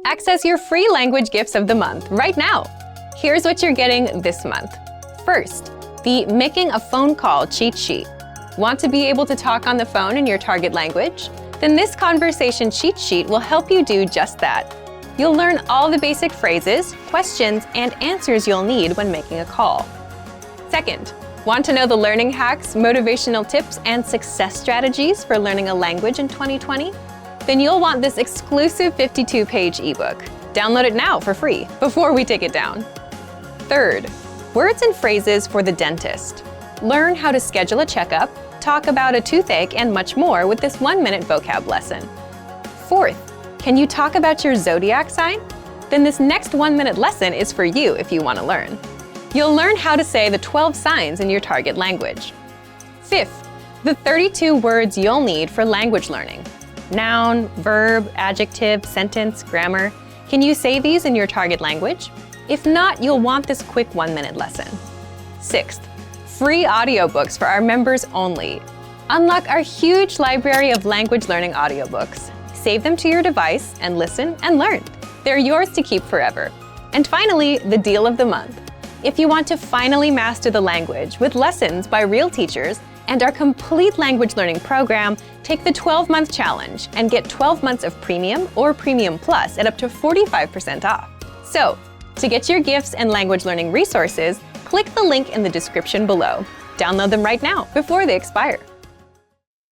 Access your free language gifts of the month right now. Here's what you're getting this month. First, the Making a Phone Call cheat sheet. Want to be able to talk on the phone in your target language? Then this conversation cheat sheet will help you do just that. You'll learn all the basic phrases, questions, and answers you'll need when making a call. Second, want to know the learning hacks, motivational tips, and success strategies for learning a language in 2020? Then you'll want this exclusive 52-page ebook. Download it now for free before we take it down. Third, words and phrases for the dentist. Learn how to schedule a checkup, talk about a toothache, and much more with this 1-minute vocab lesson. Fourth, can you talk about your zodiac sign? Then this next 1-minute lesson is for you if you want to learn. You'll learn how to say the 12 signs in your target language. Fifth, the 32 words you'll need for language learning. Noun, verb, adjective, sentence, grammar. Can you say these in your target language? If not, you'll want this quick 1-minute lesson. Sixth, free audiobooks for our members only. Unlock our huge library of language learning audiobooks. Save them to your device and listen and learn. They're yours to keep forever. And finally, the deal of the month. If you want to finally master the language with lessons by real teachers and our complete language learning program, take the 12-month challenge and get 12 months of Premium or Premium Plus at up to 45% off. So, to get your gifts and language learning resources, click the link in the description below. Download them right now before they expire.